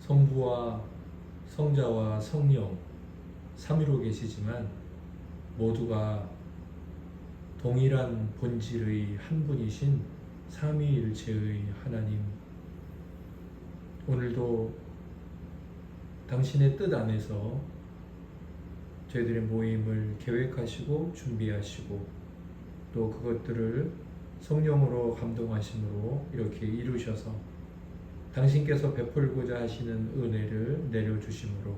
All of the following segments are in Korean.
성부와 성자와 성령 삼위로 계시지만 모두가 동일한 본질의 한 분이신 삼위일체의 하나님, 오늘도 당신의 뜻 안에서 저희들의 모임을 계획하시고 준비하시고 또 그것들을 성령으로 감동하심으로 이렇게 이루셔서 당신께서 베풀고자 하시는 은혜를 내려주심으로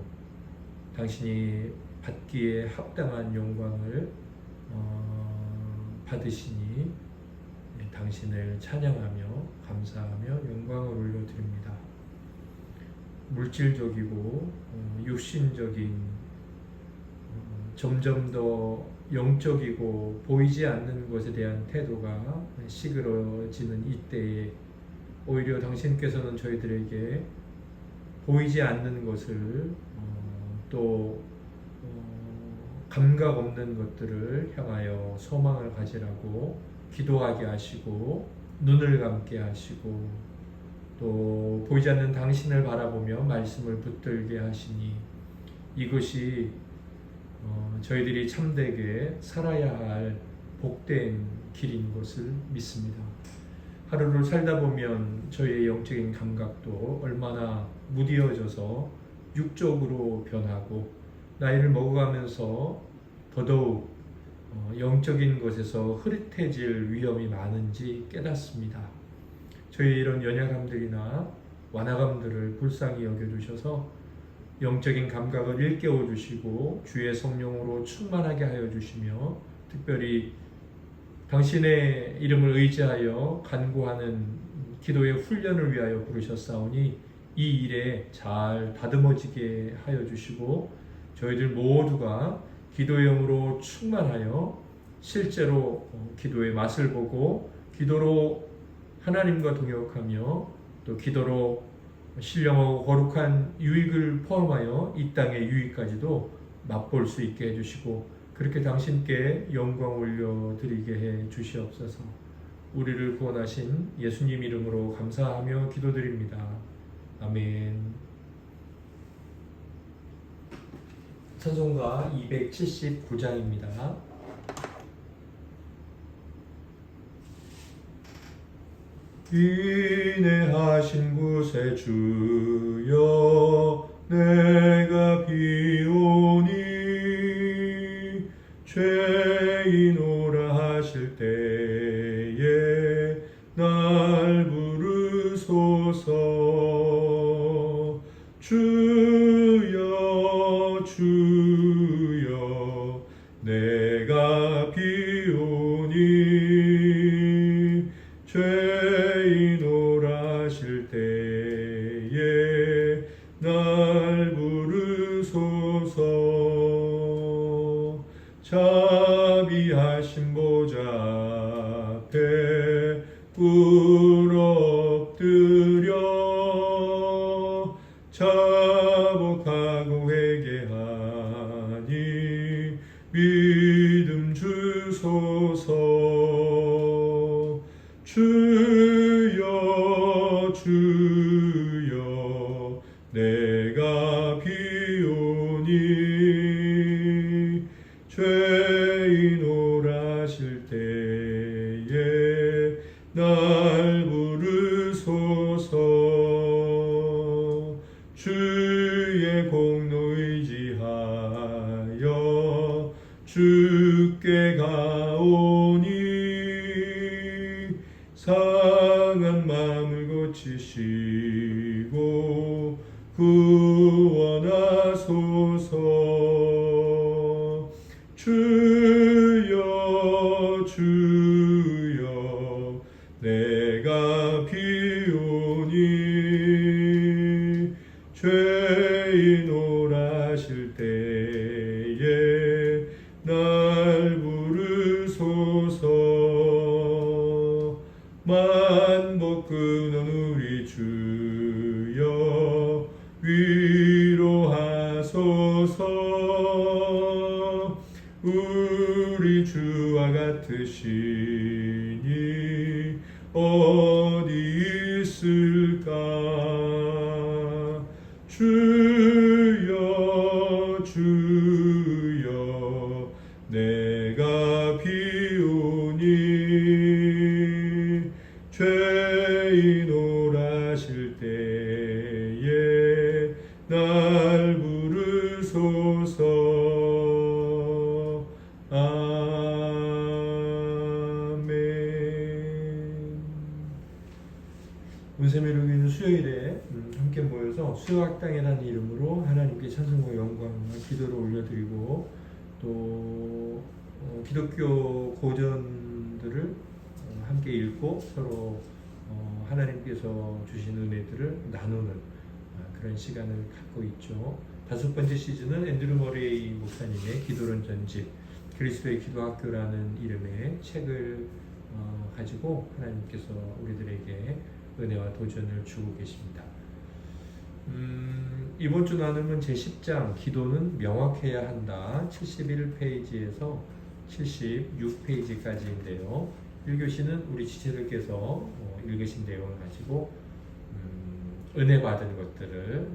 당신이 받기에 합당한 영광을 받으시니 당신을 찬양하며 감사하며 영광을 올려드립니다. 물질적이고 육신적인 점점 더 영적이고 보이지 않는 것에 대한 태도가 시끄러지는 이때에 오히려 당신께서는 저희들에게 보이지 않는 것을 또 감각 없는 것들을 향하여 소망을 가지라고 기도하게 하시고 눈을 감게 하시고 또 보이지 않는 당신을 바라보며 말씀을 붙들게 하시니 이것이 저희들이 참되게 살아야 할 복된 길인 것을 믿습니다. 하루를 살다 보면 저희의 영적인 감각도 얼마나 무뎌져서 육적으로 변하고 나이를 먹어가면서 더더욱 영적인 것에서 흐릿해질 위험이 많은지 깨닫습니다. 저희 이런 연약함들이나 완화감들을 불쌍히 여겨주셔서 영적인 감각을 일깨워 주시고 주의 성령으로 충만하게 하여 주시며 특별히 당신의 이름을 의지하여 간구하는 기도의 훈련을 위하여 부르셨사오니 이 일에 잘 다듬어지게 하여 주시고 저희들 모두가 기도의 영으로 충만하여 실제로 기도의 맛을 보고 기도로 하나님과 동역하며 또 기도로 신령하고 거룩한 유익을 포함하여 이 땅의 유익까지도 맛볼 수 있게 해주시고 그렇게 당신께 영광 올려드리게 해 주시옵소서. 우리를 구원하신 예수님 이름으로 감사하며 기도드립니다. 아멘. 찬송가 279장입니다. 인내하신 곳에 주여 내가 비오니 죄인오라 하실 때에 날 부르소서. 주여 주여 내가 비오니 죄인오라 하실 때에 날 부르소서. 자비하신 보좌 앞에 꿇어 엎드려 자복하고 회개하니 믿음 주소서. 주여 주여 내가 비오니 죄인오라 하실 때에 날 부르소서. 주의 공로 의지하여 주께 가오니 상한 마음을 고치시고 구원하소서. 주여 주여 내가 비오니 죄인오라 하실 때에 날 부르소서. 만복 근원 우리 주여 위로하소서. 우리 주와 같으시니 어디 있을까. 시간에 함께 모여서 수요학당이라는 이름으로 하나님께 찬송과 영광과 기도를 올려드리고 또 기독교 고전들을 함께 읽고 서로 하나님께서 주신 은혜들을 나누는 그런 시간을 갖고 있죠. 5번째 시즌은 앤드류 머레이 목사님의 기도론 전집 그리스도의 기도학교라는 이름의 책을 가지고 하나님께서 우리들에게 은혜와 도전을 주고 계십니다. 이번 주 나눔은 제10장 기도는 명확해야 한다 71페이지에서 76페이지까지인데요. 1교시는 우리 지체들께서 읽으신 내용을 가지고 은혜 받은 것들을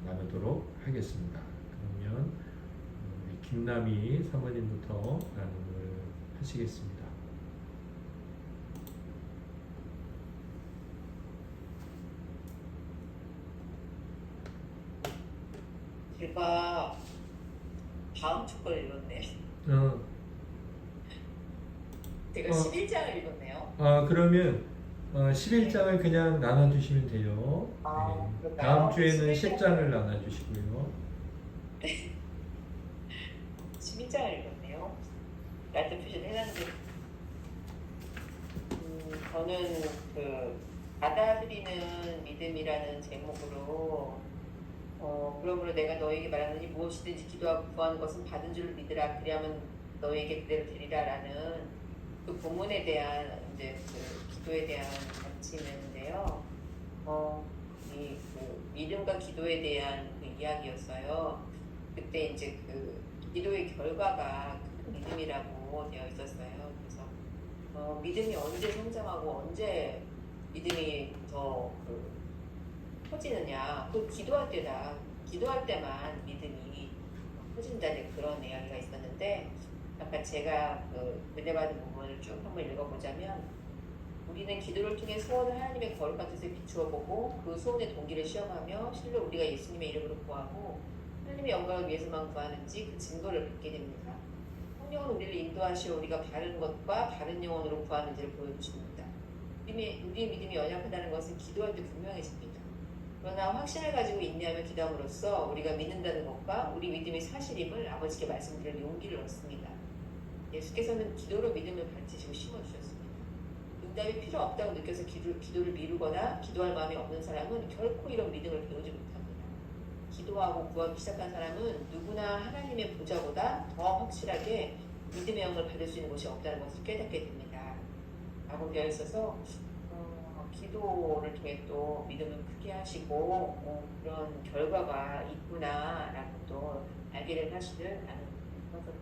나누도록 하겠습니다. 그러면 김남희 사모님부터 나눔을 하시겠습니다. 제가 다음 주 걸 읽었네. 제가 11장을 읽었네요. 그러면 11장을 그냥 나눠주시면 돼요. 네. 다음 주에는 10장을 나눠주시고요. 11장을 읽었네요. 날짜 표시를 해놨는데 저는 그 받아들이는 믿음이라는 제목으로 그러므로 내가 너에게 말하느니 무엇이든지 기도하고 구하는 것은 받은 줄 믿으라 그리하면 너에게 그대로 되리라라는 그 본문에 대한 이제 그 기도에 대한 가르침인데요. 그 믿음과 기도에 대한 그 이야기였어요. 그때 이제 그 기도의 결과가 큰 믿음이라고 되어 있었어요. 그래서 믿음이 언제 성장하고 언제 믿음이 더 커지느냐, 그 기도할 때다. 기도할 때만 믿음이 커진다는 그런 이야기가 있었는데, 아까 제가 그 은혜 받은 부분을 쭉 한번 읽어보자면, 우리는 기도를 통해 소원을 하나님의 거룩한 뜻에 비추어 보고 그 소원의 동기를 시험하며 실로 우리가 예수님의 이름으로 구하고 하나님의 영광을 위해서만 구하는지 그 증거를 받게 됩니다. 성령은 우리를 인도하시어 우리가 바른 것과 바른 영혼으로 구하는지를 보여주십니다. 우리의 믿음이 연약하다는 것은 기도할 때 분명해집니다. 그러나 확신을 가지고 인내하며 기도함으로써 우리가 믿는다는 것과 우리 믿음의 사실임을 아버지께 말씀드릴 용기를 얻습니다. 예수께서는 기도로 믿음을 가르치시고 심어주셨습니다. 응답이 필요 없다고 느껴서 기도를 미루거나 기도할 마음이 없는 사람은 결코 이런 믿음을 배우지 못합니다. 기도하고 구하기 시작한 사람은 누구나 하나님의 보좌보다 더 확실하게 믿음의 영을 받을 수 있는 곳이 없다는 것을 깨닫게 됩니다. 라고 되어 있어서 기도를 통해 또 믿음을 크게 하시고 그런 결과가 있구나라고 또 알게 하시를 나는 것을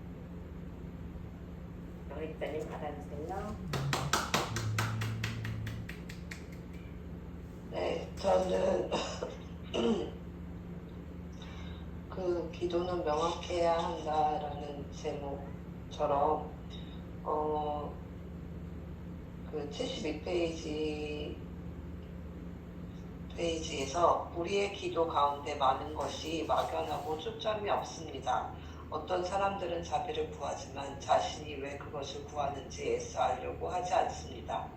영희 기자님 받아주세요. 네, 저는 그 기도는 명확해야 한다라는 제목처럼 그 72페이지에서 우리의 기도 가운데 많은 것이 막연하고 초점이 없습니다. 어떤 사람들은 자비를 구하지만 자신이 왜 그것을 구하는지 애써 알려고 하지 않습니다.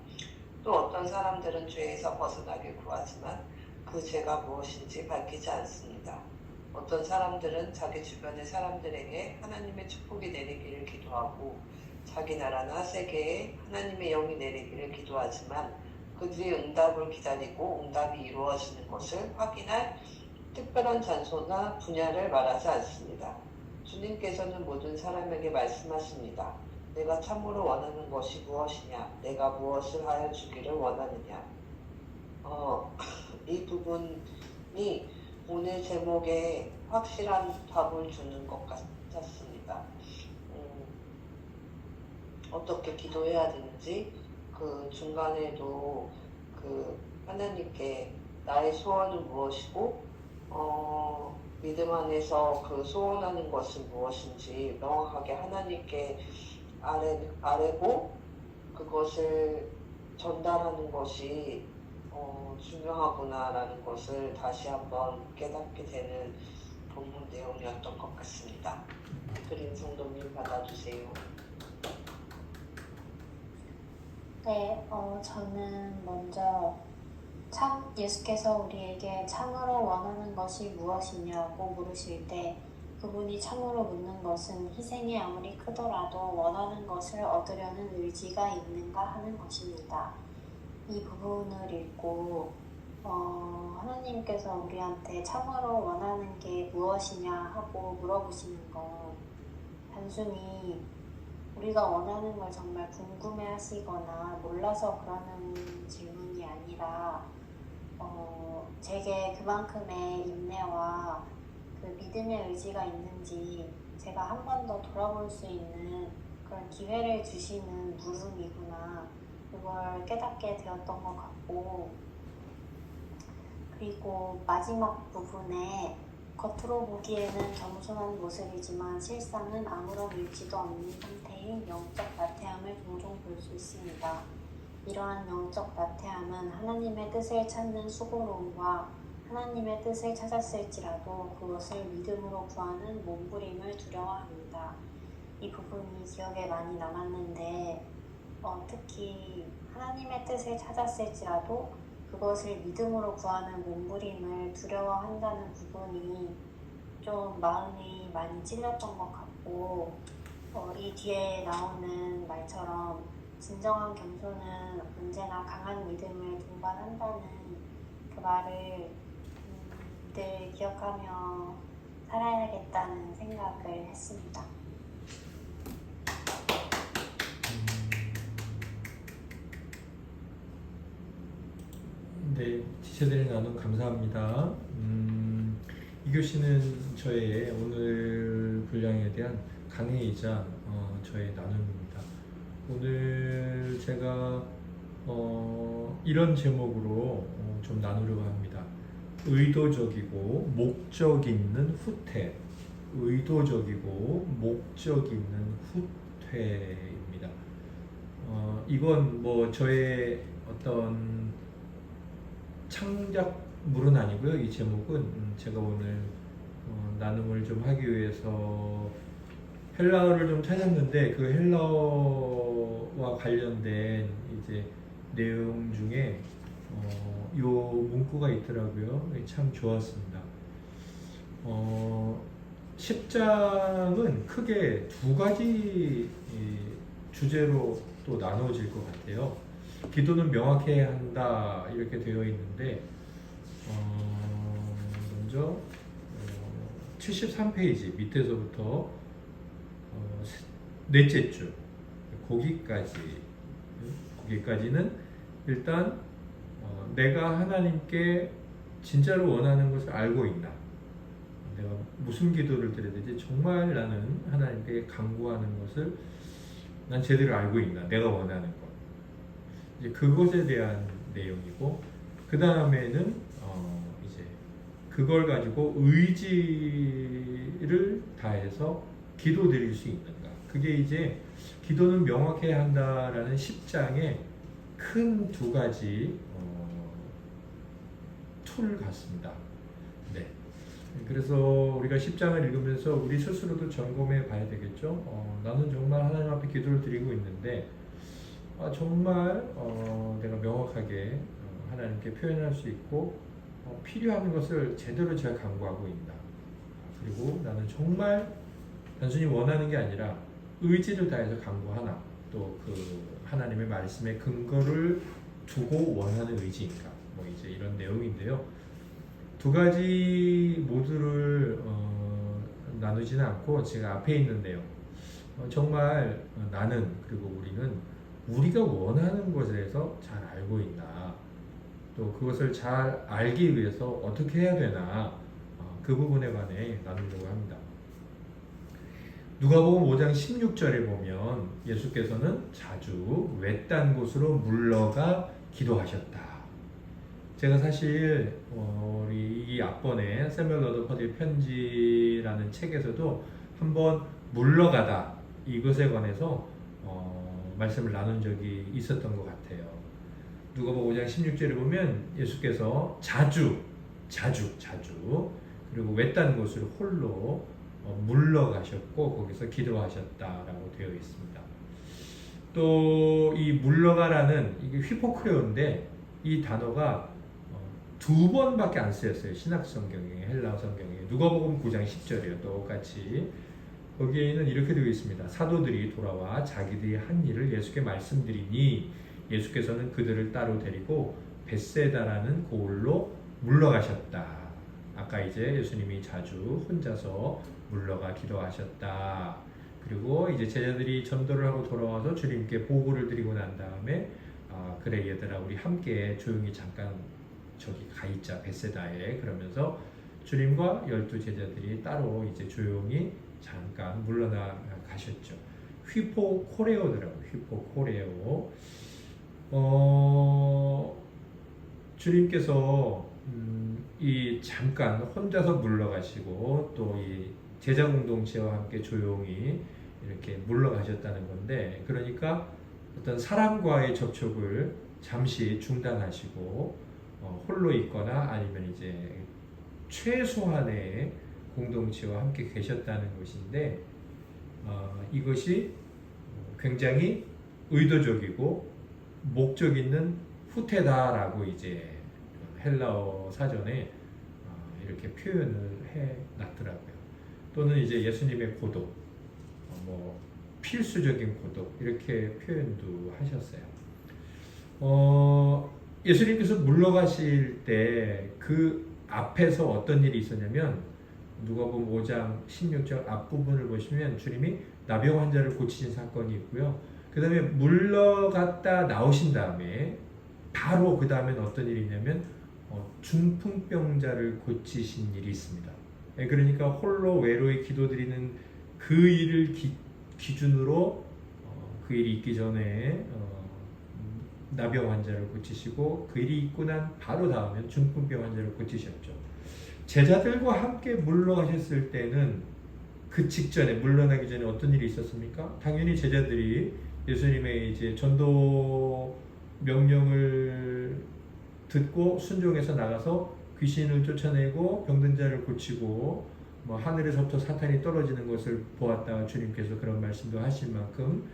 또 어떤 사람들은 죄에서 벗어나길 구하지만 그 죄가 무엇인지 밝히지 않습니다. 어떤 사람들은 자기 주변의 사람들에게 하나님의 축복이 내리기를 기도하고 자기 나라나 세계에 하나님의 영이 내리기를 기도하지만 그들이 응답을 기다리고 응답이 이루어지는 것을 확인할 특별한 장소나 분야를 말하지 않습니다. 주님께서는 모든 사람에게 말씀하십니다. 내가 참으로 원하는 것이 무엇이냐? 내가 무엇을 하여 주기를 원하느냐? 이 부분이 오늘 제목에 확실한 답을 주는 것 같았습니다. 어떻게 기도해야 되는지 그 중간에도 그 하나님께 나의 소원은 무엇이고 믿음 안에서 그 소원하는 것은 무엇인지 명확하게 하나님께 아뢰고 그것을 전달하는 것이 중요하구나라는 것을 다시 한번 깨닫게 되는 본문 내용이었던 것 같습니다. 그린 성도님 받아주세요. 네, 저는 먼저 참 예수께서 우리에게 참으로 원하는 것이 무엇이냐고 물으실 때 그분이 참으로 묻는 것은 희생이 아무리 크더라도 원하는 것을 얻으려는 의지가 있는가 하는 것입니다. 이 부분을 읽고 하나님께서 우리한테 참으로 원하는 게 무엇이냐 하고 물어보시는 건 단순히 우리가 원하는 걸 정말 궁금해 하시거나 몰라서 그러는 질문이 아니라 제게 그만큼의 인내와 그 믿음의 의지가 있는지 제가 한 번 더 돌아볼 수 있는 그런 기회를 주시는 물음이구나, 그걸 깨닫게 되었던 것 같고, 그리고 마지막 부분에 겉으로 보기에는 겸손한 모습이지만 실상은 아무런 의지도 없는 상태인 영적 나태함을 종종 볼 수 있습니다. 이러한 영적 나태함은 하나님의 뜻을 찾는 수고로움과 하나님의 뜻을 찾았을지라도 그것을 믿음으로 구하는 몸부림을 두려워합니다. 이 부분이 기억에 많이 남았는데 특히 하나님의 뜻을 찾았을지라도 그것을 믿음으로 구하는 몸부림을 두려워한다는 부분이 좀 마음이 많이 찔렸던 것 같고, 이 뒤에 나오는 말처럼 진정한 겸손은 언제나 강한 믿음을 동반한다는 그 말을 늘 기억하며 살아야겠다는 생각을 했습니다. 네, 지체들의 나눔 감사합니다. 이 교시는 저의 오늘 분량에 대한 강의이자 저의 나눔입니다. 오늘 제가 이런 제목으로 좀 나누려고 합니다. 의도적이고 목적 있는 후퇴. 의도적이고 목적 있는 후퇴입니다. 이건 뭐 저의 어떤 창작물은 아니고요. 이 제목은 제가 오늘 나눔을 좀 하기 위해서 헬라어를 좀 찾았는데 그 헬라어와 관련된 이제 내용 중에 요 문구가 있더라고요. 참 좋았습니다. 10장은 크게 두 가지 주제로 또 나눠질 것 같아요. 기도는 명확해야 한다 이렇게 되어 있는데 먼저 73페이지 밑에서부터 넷째 줄 거기까지는 일단 내가 하나님께 진짜로 원하는 것을 알고 있나, 내가 무슨 기도를 드려야 되지, 정말 나는 하나님께 간구하는 것을 난 제대로 알고 있나, 내가 원하는 것, 이제 그것에 대한 내용이고, 그 다음에는 이제 그걸 가지고 의지를 다해서 기도 드릴 수 있는가, 그게 이제 기도는 명확해야 한다라는 10장의 큰 두 가지 툴 같습니다. 네. 그래서 우리가 10장을 읽으면서 우리 스스로도 점검해 봐야 되겠죠. 나는 정말 하나님 앞에 기도를 드리고 있는데 정말 내가 명확하게 하나님께 표현할 수 있고 필요한 것을 제대로 제가 간구하고 있나, 그리고 나는 정말 단순히 원하는 게 아니라 의지를 다해서 간구하나, 또 그 하나님의 말씀에 근거를 두고 원하는 의지인가, 뭐 이제 이런 내용인데요. 두 가지 모두를 나누지는 않고 제가 앞에 있는 내용, 정말 나는, 그리고 우리는 우리가 원하는 것에 대해서 잘 알고 있나, 또 그것을 잘 알기 위해서 어떻게 해야 되나, 그 부분에 관해 나누려고 합니다. 누가복음 5장 16절에 보면 예수께서는 자주 외딴 곳으로 물러가 기도하셨다. 제가 사실 우리 이 앞번에 세뮤얼 러더퍼드의 편지라는 책에서도 한번 물러가다 이것에 관해서 말씀을 나눈 적이 있었던 것 같아요. 누가복음 5장 16절에 보면 예수께서 자주 그리고 외딴 곳으로 홀로 물러가셨고 거기서 기도하셨다라고 되어 있습니다. 또 이 물러가라는 이게 휘포크레오인데 이 단어가 두 번밖에 안 쓰였어요. 신약 성경에, 헬라어 성경에. 누가복음 9장 10절이에요. 똑같이. 거기에는 이렇게 되어 있습니다. 사도들이 돌아와 자기들이 한 일을 예수께 말씀드리니 예수께서는 그들을 따로 데리고 벳세다라는 고을로 물러가셨다. 아까 이제 예수님이 자주 혼자서 물러가 기도하셨다. 그리고 이제 제자들이 전도를 하고 돌아와서 주님께 보고를 드리고 난 다음에 그래 얘들아 우리 함께 조용히 잠깐 저기 가 있자 벳세다에 그러면서 주님과 12 제자들이 따로 이제 조용히 잠깐 물러나 가셨죠. 휘포코레오더라고요. 휘포코레오. 주님께서 이 잠깐 혼자서 물러가시고 또 이 제자 공동체와 함께 조용히 이렇게 물러가셨다는 건데, 그러니까 어떤 사람과의 접촉을 잠시 중단하시고 홀로 있거나 아니면 이제 최소한의 공동체와 함께 계셨다는 것인데, 이것이 굉장히 의도적이고 목적 있는 후퇴다라고 이제 헬라어 사전에 이렇게 표현을 해 놨더라고요. 또는 이제 예수님의 고독, 뭐 필수적인 고독 이렇게 표현도 하셨어요. 예수님께서 물러가실 때 그 앞에서 어떤 일이 있었냐면 누가복음 5장 16절 앞부분을 보시면 주님이 나병 환자를 고치신 사건이 있고요. 그 다음에 물러갔다 나오신 다음에 바로 그 다음엔 어떤 일이 있냐면 중풍병자를 고치신 일이 있습니다. 그러니까 홀로 외로이 기도드리는 그 일을 기준으로 그 일이 있기 전에 나병 환자를 고치시고 그 일이 있고 난 바로 다음엔 중풍병 환자를 고치셨죠. 제자들과 함께 물러가셨을 때는 그 직전에 물러나기 전에 어떤 일이 있었습니까? 당연히 제자들이 예수님의 이제 전도 명령을 듣고 순종해서 나가서 귀신을 쫓아내고 병든 자를 고치고 뭐 하늘에서부터 사탄이 떨어지는 것을 보았다. 주님께서 그런 말씀도 하실 만큼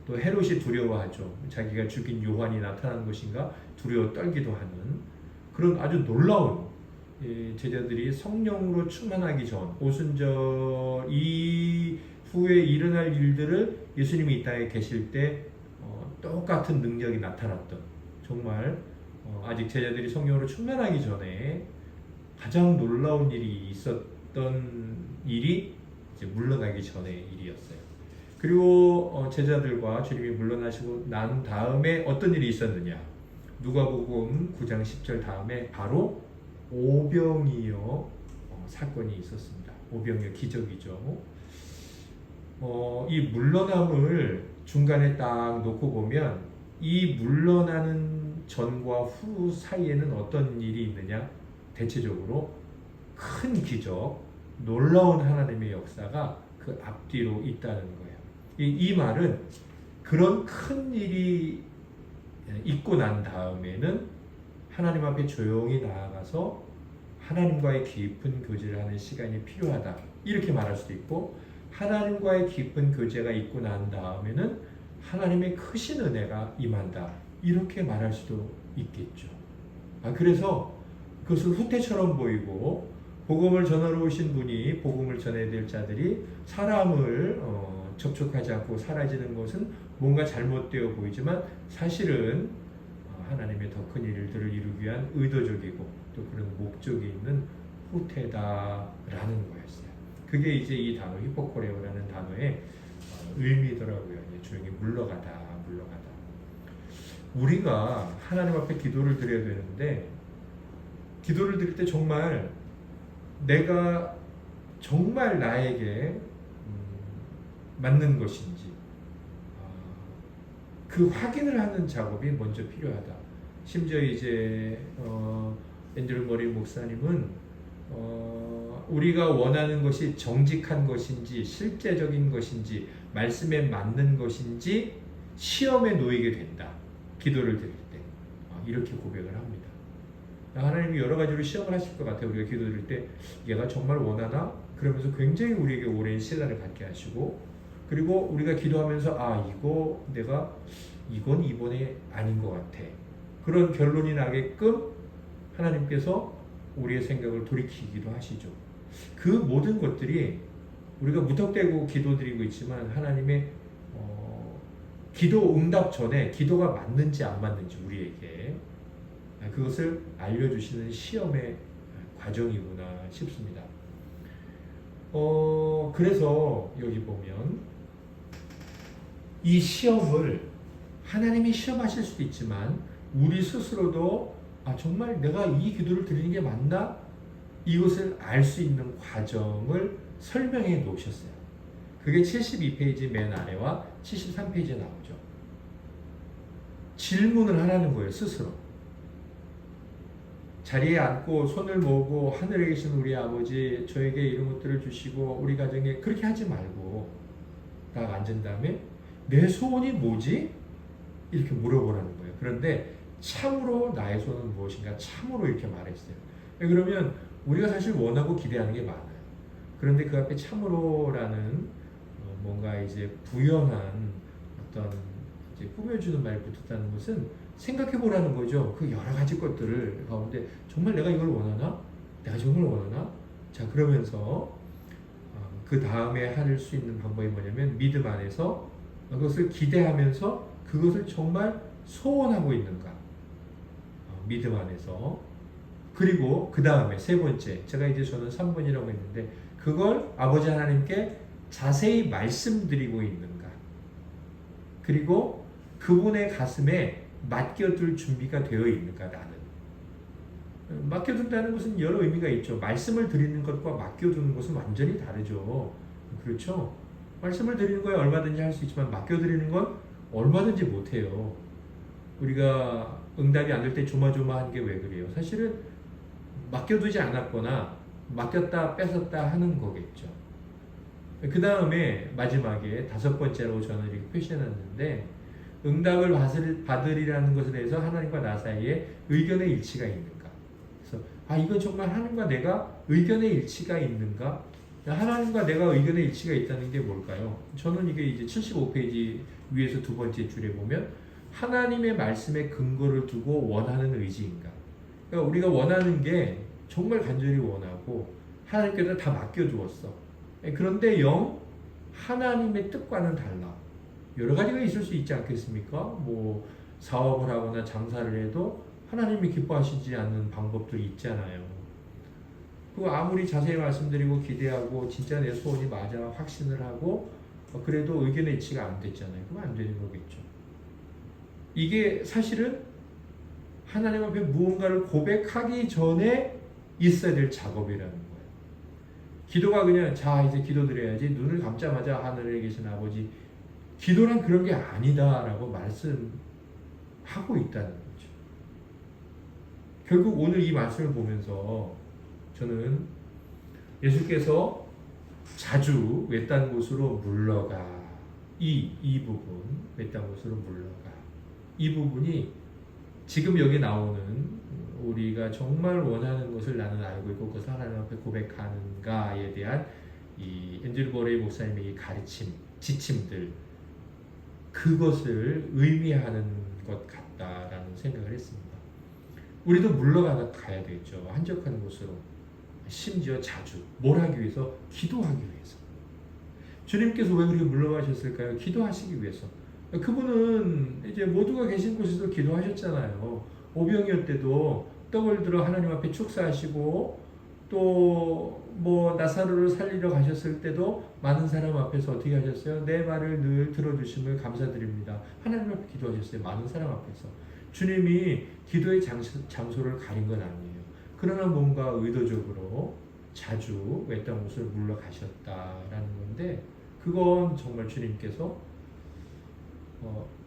또 헤롯이 두려워하죠. 자기가 죽인 요한이 나타난 것인가 두려워 떨기도 하는 그런 아주 놀라운 제자들이 성령으로 충만하기 전 오순절 이후에 일어날 일들을 예수님이 이 땅에 계실 때 똑같은 능력이 나타났던, 정말 아직 제자들이 성령으로 충만하기 전에 가장 놀라운 일이 있었던 일이 이제 물러나기 전의 일이었어요. 그리고 제자들과 주님이 물러나시고 난 다음에 어떤 일이 있었느냐? 누가복음 9장 10절 다음에 바로 오병이어 사건이 있었습니다. 오병이어 기적이죠. 이 물러남을 중간에 딱 놓고 보면 이 물러나는 전과 후 사이에는 어떤 일이 있느냐? 대체적으로 큰 기적, 놀라운 하나님의 역사가 그 앞뒤로 있다는 거예요. 이 말은 그런 큰 일이 있고 난 다음에는 하나님 앞에 조용히 나아가서 하나님과의 깊은 교제를 하는 시간이 필요하다. 이렇게 말할 수도 있고, 하나님과의 깊은 교제가 있고 난 다음에는 하나님의 크신 은혜가 임한다. 이렇게 말할 수도 있겠죠. 그래서 그것을 후퇴처럼 보이고, 복음을 전하러 오신 분이 복음을 전해야 될 자들이 사람을 접촉하지 않고 사라지는 것은 뭔가 잘못되어 보이지만 사실은 하나님의 더 큰 일들을 이루기 위한 의도적이고 또 그런 목적이 있는 후퇴다라는 거였어요. 그게 이제 이 단어 히포코레오라는 단어의 의미더라고요. 조용히 물러가다. 우리가 하나님 앞에 기도를 드려야 되는데, 기도를 드릴 때 정말 내가 정말 나에게 맞는 것인지 그 확인을 하는 작업이 먼저 필요하다. 심지어 이제 앤드류 머리 목사님은 우리가 원하는 것이 정직한 것인지 실제적인 것인지 말씀에 맞는 것인지 시험에 놓이게 된다. 기도를 드릴 때 이렇게 고백을 합니다. 하나님이 여러 가지로 시험을 하실 것 같아요. 우리가 기도 드릴 때 얘가 정말 원하나? 그러면서 굉장히 우리에게 오랜 시간을 갖게 하시고, 그리고 우리가 기도하면서 이건 이번에 아닌 것 같아. 그런 결론이 나게끔 하나님께서 우리의 생각을 돌이키기도 하시죠. 그 모든 것들이 우리가 무턱대고 기도드리고 있지만 하나님의 기도 응답 전에 기도가 맞는지 안 맞는지 우리에게 그것을 알려주시는 시험의 과정이구나 싶습니다. 그래서 여기 보면 이 시험을 하나님이 시험하실 수도 있지만 우리 스스로도 정말 내가 이 기도를 드리는 게 맞나? 이것을 알 수 있는 과정을 설명해 놓으셨어요. 그게 72페이지 맨 아래와 73페이지에 나오죠. 질문을 하라는 거예요, 스스로. 자리에 앉고 손을 모으고 하늘에 계신 우리 아버지 저에게 이런 것들을 주시고 우리 가정에 그렇게 하지 말고 딱 앉은 다음에 내 소원이 뭐지? 이렇게 물어보라는 거예요. 그런데 참으로 나의 소원은 무엇인가? 참으로 이렇게 말했어요. 그러면 우리가 사실 원하고 기대하는 게 많아요. 그런데 그 앞에 참으로라는 뭔가 이제 부연한 어떤 이제 꾸며주는 말이 붙었다는 것은 생각해 보라는 거죠. 그 여러 가지 것들을 가운데 정말 내가 이걸 원하나? 내가 정말 원하나? 자, 그러면서 그 다음에 할 수 있는 방법이 뭐냐면 믿음 안에서 그것을 기대하면서 그것을 정말 소원하고 있는가? 믿음 안에서. 그리고 그 다음에 세 번째, 제가 이제 저는 3번이라고 했는데 그걸 아버지 하나님께 자세히 말씀드리고 있는가? 그리고 그분의 가슴에 맡겨둘 준비가 되어 있는가? 나는 맡겨둔다는 것은 여러 의미가 있죠. 말씀을 드리는 것과 맡겨두는 것은 완전히 다르죠. 그렇죠? 말씀을 드리는 거에 얼마든지 할 수 있지만 맡겨드리는 건 얼마든지 못해요. 우리가 응답이 안 될 때 조마조마한 게 왜 그래요? 사실은 맡겨두지 않았거나 맡겼다 뺏었다 하는 거겠죠. 그 다음에 마지막에 5번째로 저는 이렇게 표시해놨는데 응답을 받으리라는 것에 대해서 하나님과 나 사이에 의견의 일치가 있는가? 그래서 이건 정말 하나님과 내가 의견의 일치가 있는가? 하나님과 내가 의견의 일치가 있다는 게 뭘까요? 저는 이게 이제 75페이지 위에서 두 번째 줄에 보면 하나님의 말씀에 근거를 두고 원하는 의지인가? 그러니까 우리가 원하는 게 정말 간절히 원하고 하나님께서 다 맡겨두었어. 그런데 하나님의 뜻과는 달라. 여러 가지가 있을 수 있지 않겠습니까? 뭐 사업을 하거나 장사를 해도 하나님이 기뻐하시지 않는 방법들이 있잖아요. 그리고 아무리 자세히 말씀드리고 기대하고 진짜 내 소원이 맞아 확신을 하고 그래도 의견의 일치가 안 됐잖아요. 그럼 안 되는 거겠죠. 이게 사실은 하나님 앞에 무언가를 고백하기 전에 있어야 될 작업이라는 거예요. 기도가 그냥 이제 기도드려야지 눈을 감자마자 하늘에 계신 아버지 기도란 그런 게 아니다라고 말씀하고 있다는 거죠. 결국 오늘 이 말씀을 보면서 저는 예수께서 자주 외딴 곳으로 물러가 이 부분 외딴 곳으로 물러가 이 부분이 지금 여기 나오는 우리가 정말 원하는 것을 나는 알고 있고 그것을 하나님 앞에 고백하는가에 대한 이 앤드류 버레이 목사님의 이 가르침, 지침들 그것을 의미하는 것 같다라는 생각을 했습니다. 우리도 물러가야 되겠죠. 한적한 곳으로. 심지어 자주. 뭘 하기 위해서? 기도하기 위해서. 주님께서 왜 그렇게 물러가셨을까요? 기도하시기 위해서. 그분은 이제 모두가 계신 곳에서 기도하셨잖아요. 오병이어 때도 떡을 들어 하나님 앞에 축사하시고 또 뭐 나사로를 살리러 가셨을 때도 많은 사람 앞에서 어떻게 하셨어요? 내 말을 늘 들어주심을 감사드립니다. 하나님 앞에 기도하셨어요. 많은 사람 앞에서. 주님이 기도의 장소를 가린 건 아니에요. 그러나 뭔가 의도적으로 자주 외딴 곳을 물러가셨다라는 건데 그건 정말 주님께서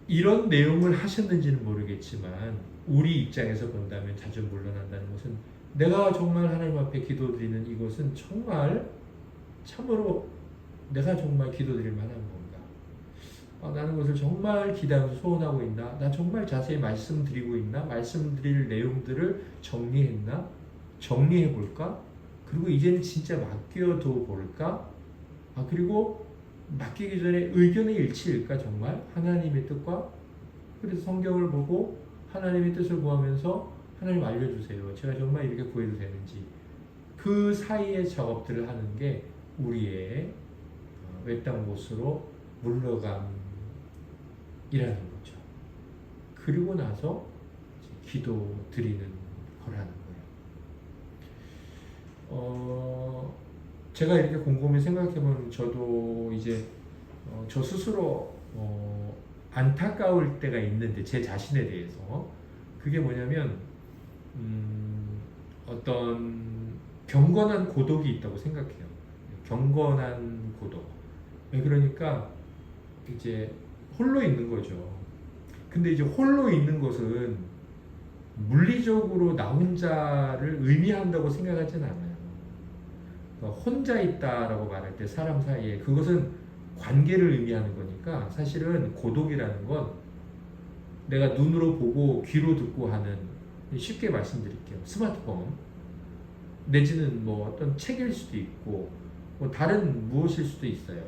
이런 내용을 하셨는지는 모르겠지만 우리 입장에서 본다면 자주 물러난다는 것은 내가 정말 하나님 앞에 기도드리는 이것은 정말 참으로 내가 정말 기도드릴 만한 건가? 나는 것을 정말 기대하면서 소원하고 있나? 나 정말 자세히 말씀드리고 있나? 말씀드릴 내용들을 정리했나? 정리해볼까? 그리고 이제는 진짜 맡겨둬 볼까? 그리고 맡기기 전에 의견의 일치일까 정말? 하나님의 뜻과? 그래서 성경을 보고 하나님의 뜻을 구하면서 하나님 알려주세요. 제가 정말 이렇게 구해도 되는지. 그 사이에 작업들을 하는 게 우리의 외딴 곳으로 물러감이라는 거죠. 그리고 나서 기도 드리는 거라는 거예요. 제가 이렇게 곰곰이 생각해보면 저도 이제 저 스스로 안타까울 때가 있는데 제 자신에 대해서 그게 뭐냐면 어떤 경건한 고독이 있다고 생각해요. 경건한 고독. 그러니까 이제 홀로 있는 거죠. 근데 이제 홀로 있는 것은 물리적으로 나 혼자를 의미한다고 생각하진 않아요. 그러니까 혼자 있다라고 말할 때 사람 사이에 그것은 관계를 의미하는 거니까 사실은 고독이라는 건 내가 눈으로 보고 귀로 듣고 하는, 쉽게 말씀드릴게요. 스마트폰 내지는 뭐 어떤 책일 수도 있고 뭐 다른 무엇일 수도 있어요.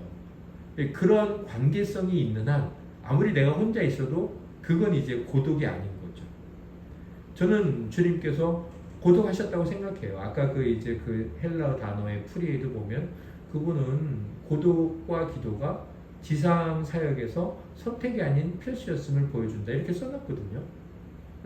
그런 관계성이 있는 한 아무리 내가 혼자 있어도 그건 이제 고독이 아닌 거죠. 저는 주님께서 고독하셨다고 생각해요. 아까 그 이제 그 헬라어 단어의 프리에도 보면 그분은 고독과 기도가 지상 사역에서 선택이 아닌 필수였음을 보여준다 이렇게 써놨거든요.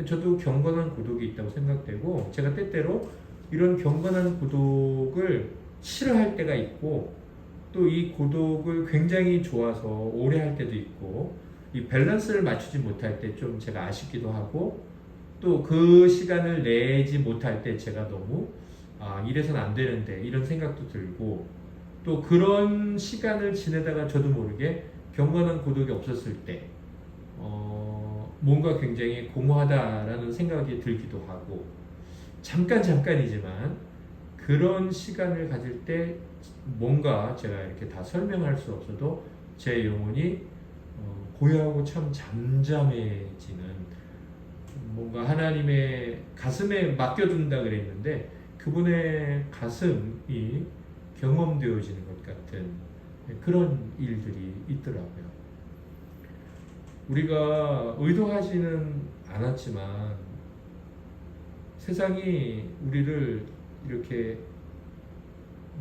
저도 경건한 고독이 있다고 생각되고 제가 때때로 이런 경건한 고독을 싫어할 때가 있고 또 이 고독을 굉장히 좋아서 오래 할 때도 있고 이 밸런스를 맞추지 못할 때 좀 제가 아쉽기도 하고 또 그 시간을 내지 못할 때 제가 너무 이래서는 안 되는데 이런 생각도 들고 또 그런 시간을 지내다가 저도 모르게 경건한 고독이 없었을 때 뭔가 굉장히 공허하다라는 생각이 들기도 하고 잠깐이지만 그런 시간을 가질 때 뭔가 제가 이렇게 다 설명할 수 없어도 제 영혼이 고요하고 참 잠잠해지는 뭔가 하나님의 가슴에 맡겨둔다 그랬는데 그분의 가슴이 경험되어지는 것 같은 그런 일들이 있더라고요. 우리가 의도하지는 않았지만 세상이 우리를 이렇게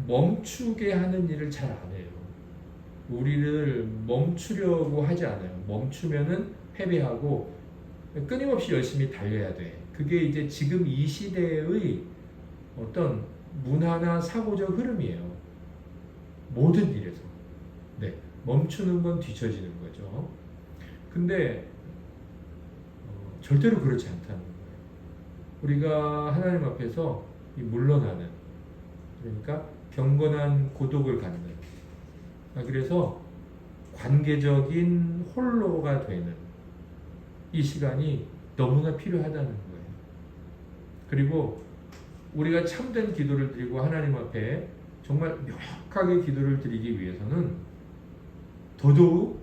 멈추게 하는 일을 잘 안 해요. 우리를 멈추려고 하지 않아요. 멈추면은 패배하고 끊임없이 열심히 달려야 돼. 그게 이제 지금 이 시대의 어떤 문화나 사고적 흐름이에요. 모든 일에서. 네. 멈추는 건 뒤처지는 거죠. 근데 절대로 그렇지 않다는 거예요. 우리가 하나님 앞에서 물러나는, 그러니까 경건한 고독을 갖는, 그래서 관계적인 홀로가 되는 이 시간이 너무나 필요하다는 거예요. 그리고 우리가 참된 기도를 드리고 하나님 앞에 정말 명확하게 기도를 드리기 위해서는 더더욱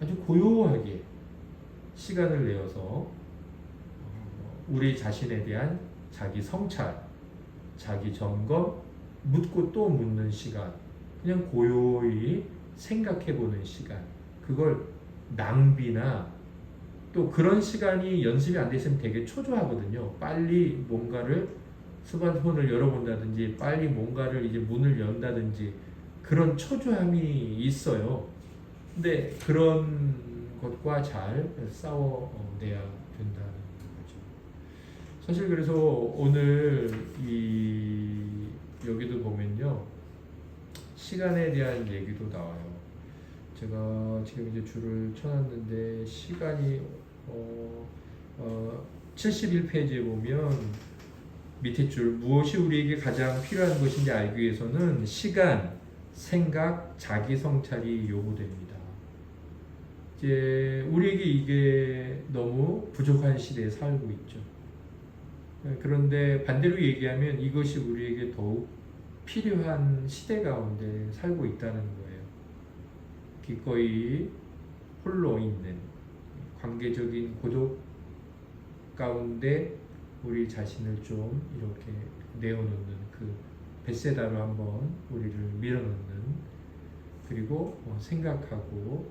아주 고요하게 시간을 내어서 우리 자신에 대한 자기 성찰, 자기 점검, 묻고 또 묻는 시간, 그냥 고요히 생각해보는 시간, 그걸 낭비나 또 그런 시간이 연습이 안 돼 있으면 되게 초조하거든요. 빨리 뭔가를 스마트폰을 열어본다든지 빨리 뭔가를 이제 문을 연다든지 그런 초조함이 있어요. 근데 그런 것과 잘 싸워내야 된다는 거죠. 사실 그래서 오늘 여기도 보면요, 시간에 대한 얘기도 나와요. 제가 지금 이제 줄을 쳐놨는데 시간이 71페이지에 보면 밑에 줄, 무엇이 우리에게 가장 필요한 것인지 알기 위해서는 시간, 생각, 자기 성찰이 요구됩니다. 이제 우리에게 이게 너무 부족한 시대에 살고 있죠. 그런데 반대로 얘기하면 이것이 우리에게 더욱 필요한 시대 가운데 살고 있다는 거예요. 기꺼이 홀로 있는 관계적인 고독 가운데 우리 자신을 좀 이렇게 내어놓는 그 벳세다로 한번 우리를 밀어넣는, 그리고 생각하고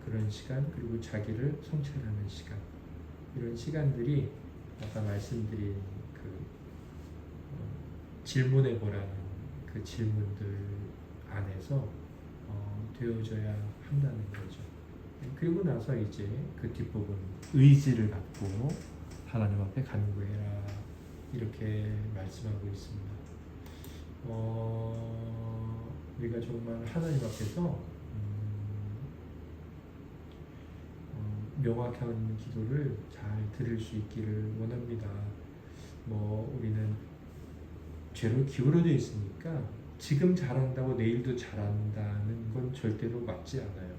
그런 시간, 그리고 자기를 성찰하는 시간, 이런 시간들이 아까 말씀드린 질문해 보라는 그 질문들 안에서 되어져야 한다는 거죠. 그리고 나서 이제 그 뒷부분 의지를 갖고 하나님 앞에 간구해라 이렇게 말씀하고 있습니다. 우리가 정말 하나님 앞에서 명확한 기도를 잘 들을 수 있기를 원합니다. 우리는 죄로 기울어져 있으니까 지금 잘한다고 내일도 잘한다는 건 절대로 맞지 않아요.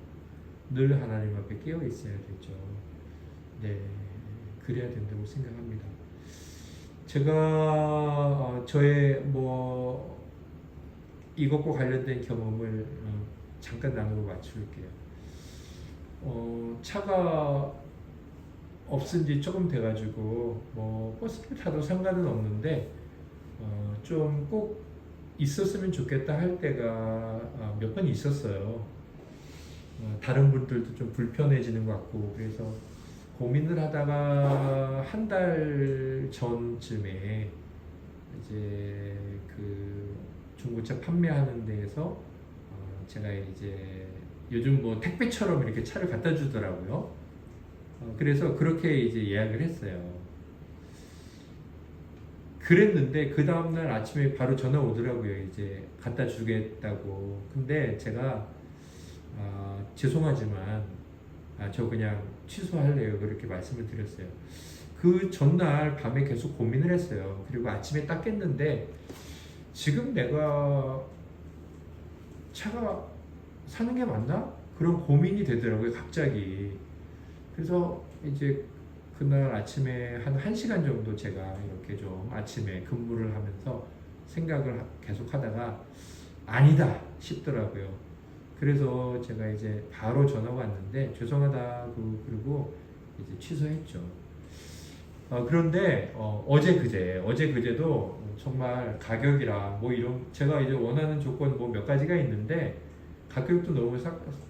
늘 하나님 앞에 깨어 있어야 되죠. 네, 그래야 된다고 생각합니다. 제가 저의 이것과 관련된 경험을 잠깐 나누고 마칠게요. 차가 없은 지 조금 돼가지고 버스를 타도 상관은 없는데 좀 꼭 있었으면 좋겠다 할 때가 몇 번 있었어요. 다른 분들도 좀 불편해지는 것 같고 그래서 고민을 하다가 한 달 전쯤에 이제 그 중고차 판매하는 데에서 제가 이제 요즘 택배처럼 이렇게 차를 갖다 주더라고요. 그래서 그렇게 이제 예약을 했어요. 그랬는데 그 다음날 아침에 바로 전화 오더라고요. 이제 갖다 주겠다고. 근데 제가 죄송하지만 저 그냥 취소할래요. 그렇게 말씀을 드렸어요. 그 전날 밤에 계속 고민을 했어요. 그리고 아침에 딱 깼는데 지금 내가 차가 사는 게 맞나? 그런 고민이 되더라고요. 갑자기. 그래서 이제 그날 아침에 한 1시간 정도 제가 이렇게 좀 아침에 근무를 하면서 생각을 계속 하다가 아니다 싶더라고요. 그래서 제가 이제 바로 전화가 왔는데 죄송하다고 그리고 이제 취소했죠. 그런데 어제 그제도 정말 가격이랑 이런 제가 이제 원하는 조건 몇 가지가 있는데 가격도 너무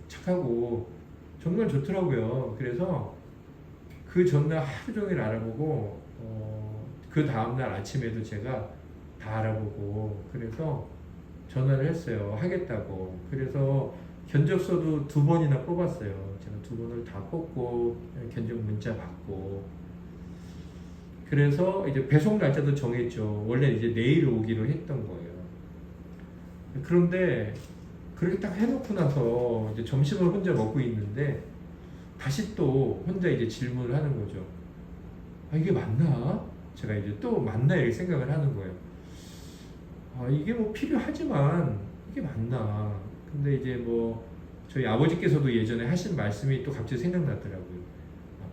착하고 정말 좋더라고요. 그래서 그 전날 하루 종일 알아보고 그 다음날 아침에도 제가 다 알아보고 그래서 전화를 했어요. 하겠다고. 그래서 견적서도 2번이나 뽑았어요. 제가 2번을 다 뽑고 견적 문자 받고 그래서 이제 배송 날짜도 정했죠. 원래 이제 내일 오기로 했던 거예요. 그런데 그렇게 딱 해놓고 나서 이제 점심을 혼자 먹고 있는데 다시 또 혼자 이제 질문을 하는 거죠. 이게 맞나? 제가 이제 또 맞나 이렇게 생각을 하는 거예요. 이게 필요하지만 이게 맞나? 근데 이제 저희 아버지께서도 예전에 하신 말씀이 또 갑자기 생각나더라고요.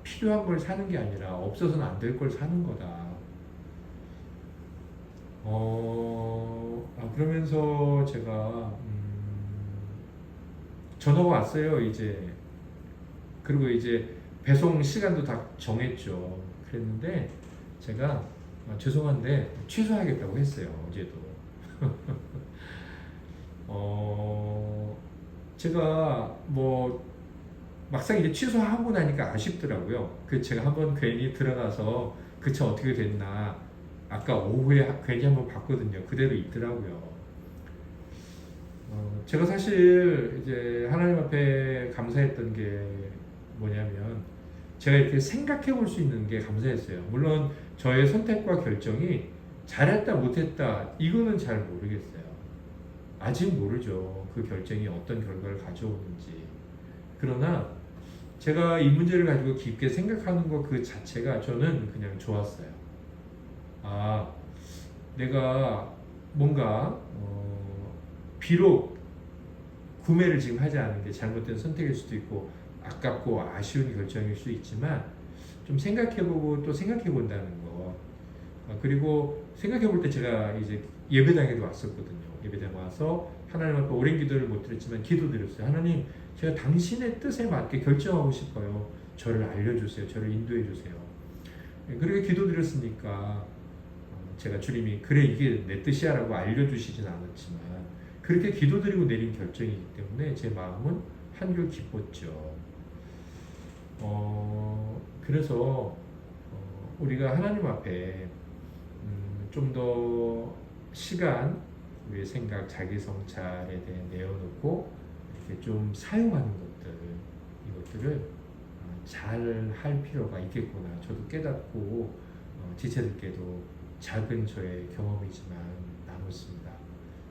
필요한 걸 사는 게 아니라 없어서는 안 될 걸 사는 거다. 그러면서 제가 전화가 왔어요. 이제 그리고 이제 배송 시간도 다 정했죠. 그랬는데 제가 죄송한데 취소하겠다고 했어요. 어제도. 제가 막상 이제 취소하고 나니까 아쉽더라고요. 제가 한번 괜히 들어가서 그 차 어떻게 됐나 아까 오후에 괜히 한번 봤거든요. 그대로 있더라고요. 제가 사실 이제 하나님 앞에 감사했던 게 뭐냐면 제가 이렇게 생각해 볼 수 있는 게 감사했어요. 물론 저의 선택과 결정이 잘했다 못했다 이거는 잘 모르겠어요. 아직 모르죠. 그 결정이 어떤 결과를 가져오는지. 그러나 제가 이 문제를 가지고 깊게 생각하는 것 그 자체가 저는 그냥 좋았어요. 내가 뭔가 비록 구매를 지금 하지 않은 게 잘못된 선택일 수도 있고 아깝고 아쉬운 결정일 수 있지만 좀 생각해보고 또 생각해본다는 거. 그리고 생각해볼 때 제가 이제 예배당에도 왔었거든요. 예배당 와서 하나님 앞에 오랜 기도를 못 드렸지만 기도드렸어요. 하나님, 제가 당신의 뜻에 맞게 결정하고 싶어요. 저를 알려주세요. 저를 인도해 주세요. 그렇게 기도드렸으니까 제가 주님이 그래 이게 내 뜻이야 라고 알려주시진 않았지만 그렇게 기도드리고 내린 결정이기 때문에 제 마음은 한결 기뻤죠. 그래서 우리가 하나님 앞에 좀 더 시간, 우리의 생각, 자기 성찰에 대해 내어놓고 이렇게 좀 사용하는 것들, 이것들을 잘 할 필요가 있겠구나. 저도 깨닫고 지체들께도 작은 저의 경험이지만 나눴습니다.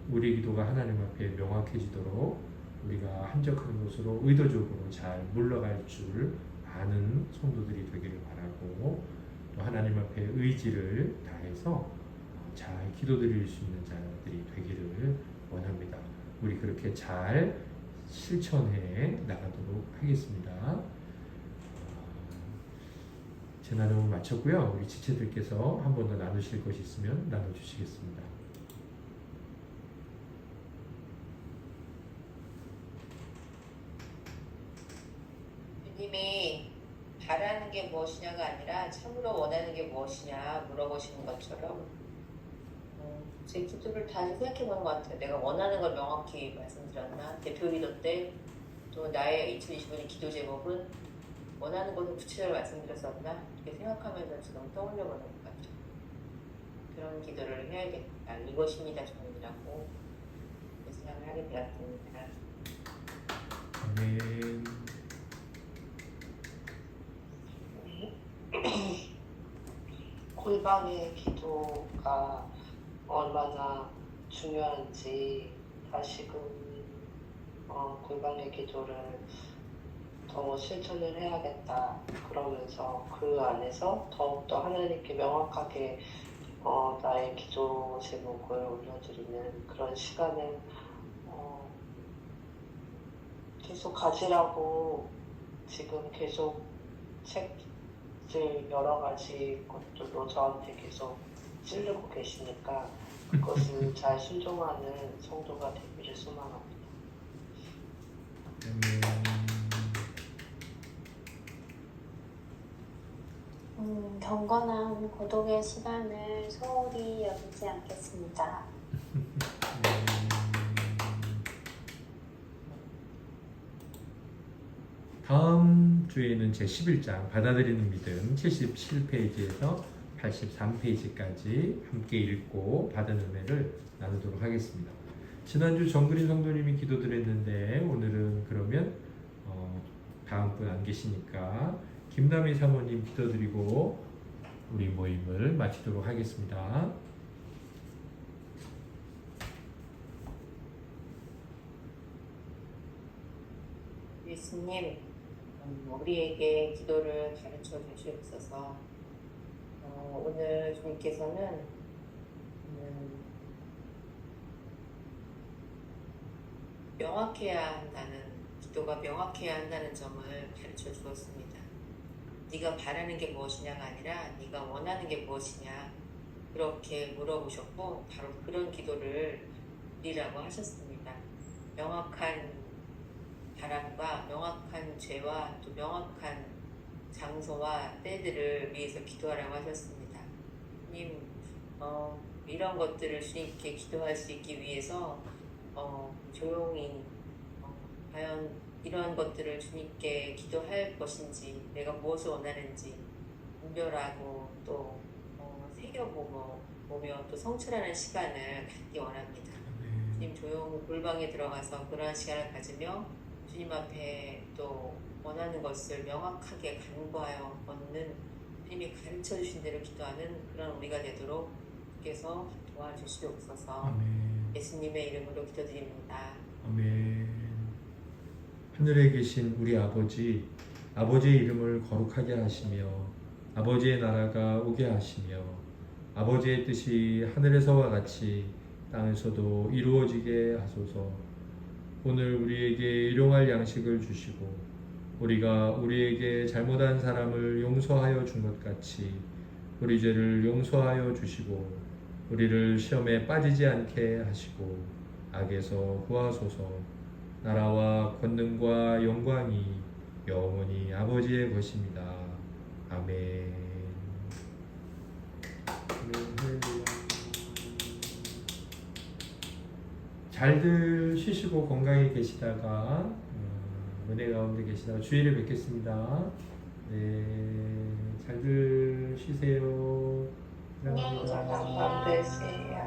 우리 기도가 하나님 앞에 명확해지도록 우리가 한적한 곳으로 의도적으로 잘 물러갈 줄 아는 성도들이 되기를 바라고, 또 하나님 앞에 의지를 다해서 잘 기도드릴 수 있는 자들이 되기를 원합니다. 우리 그렇게 잘 실천해 나가도록 하겠습니다. 제 나눔을 마쳤고요. 우리 지체들께서 한 번 더 나누실 것이 있으면 나눠주시겠습니다. 주님이 바라는 게 무엇이냐가 아니라 참으로 원하는 게 무엇이냐 물어보시는 것처럼 제 기도를 다시 생각해보는 것 같아요. 내가 원하는 걸 명확히 말씀드렸나? 대표 기도 때 또 나의 2025년 기도 제목은 원하는 것을 구체적으로 말씀드렸었나? 이렇게 생각하면서 지금 떠올려보는 것 같아요. 그런 기도를 해야겠다. 이것입니다, 저는이라고 생각을 하게 되었습니다. 아멘. 골방의 기도가 얼마나 중요한지 다시금 골방의 기도를 더 실천을 해야겠다. 그러면서 그 안에서 더욱더 하나님께 명확하게 나의 기도 제목을 올려드리는 그런 시간을 계속 가지라고 지금 계속 책들 여러 가지 것들로 저한테 계속 찌르고 계시니까 그것을 잘 순종하는 성도가 되기를 소망합니다. 경건한 고독의 시간을 소홀히 여기지 않겠습니다. 다음 주에는 제 11장 받아들이는 믿음 77페이지에서 83페이지까지 함께 읽고 받은 은혜를 나누도록 하겠습니다. 지난주 정그린 성도님이 기도드렸는데 오늘은 그러면 다음 분 안 계시니까 김남희 사모님 기도드리고 우리 모임을 마치도록 하겠습니다. 예수님, 우리에게 기도를 가르쳐 주시옵소서. 오늘 주님께서는 명확해야 한다는, 기도가 명확해야 한다는 점을 가르쳐 주었습니다. 네가 바라는 게 무엇이냐가 아니라 네가 원하는 게 무엇이냐, 그렇게 물어보셨고 바로 그런 기도를 드리라고 하셨습니다. 명확한 바람과 명확한 죄와 또 명확한 장소와 때들을 위해서 기도하라고 하셨습니다. 주님, 이런 것들을 주님께 기도할 수 있기 위해서 조용히 과연 이러한 것들을 주님께 기도할 것인지, 내가 무엇을 원하는지 분별하고 또 새겨보며 또 성찰하는 시간을 갖기 원합니다. 주님, 조용히 골방에 들어가서 그러한 시간을 가지며 주님 앞에 또 원하는 것을 명확하게 간구하여 얻는 주님이 가르쳐 주신 대로 기도하는 그런 우리가 되도록 주께서 도와주시옵소서. 아멘. 예수님의 이름으로 기도드립니다. 아멘. 하늘에 계신 우리 아버지, 아버지의 이름을 거룩하게 하시며 아버지의 나라가 오게 하시며 아버지의 뜻이 하늘에서와 같이 땅에서도 이루어지게 하소서. 오늘 우리에게 일용할 양식을 주시고 우리가 우리에게 잘못한 사람을 용서하여 준 것 같이 우리 죄를 용서하여 주시고 우리를 시험에 빠지지 않게 하시고 악에서 구하소서. 나라와 권능과 영광이 영원히 아버지의 것입니다. 아멘. 잘들 쉬시고 건강히 계시다가 은혜 가운데 계시다가 주일에 뵙겠습니다. 네, 잘들 쉬세요. 안녕히 사랑합니다. 계세요. 밤 되세요.